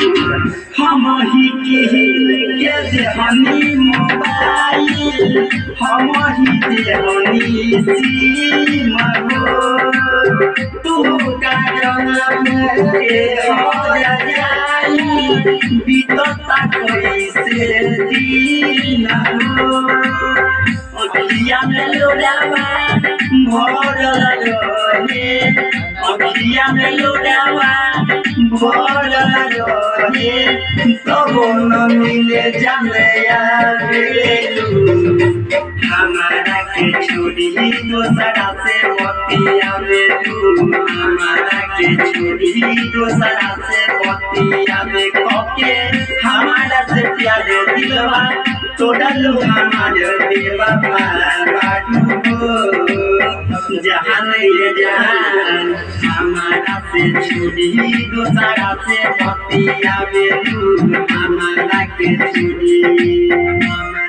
हम ही किहिल के देहनी मोबाइल हम ही देहनी सिम हो तू कारण हो जाई बीतता कैसे दिन हो अखिया में लोरावा भरल रहे अखिया में लोरावा भरल रहे तब न मिले जाने आवेलू हमारा के छोड़ी दोसरा से बतियावे तू हमारा के छोड़ी दोसरा से बतियावे कके हमारा से प्यार दिलवा तोड़लू हमारे बेवफा बाडू जहाँ ले जहाँ हमारा से छोड़ी दोसरा से बतियावे तू हमारा के छोड़ी।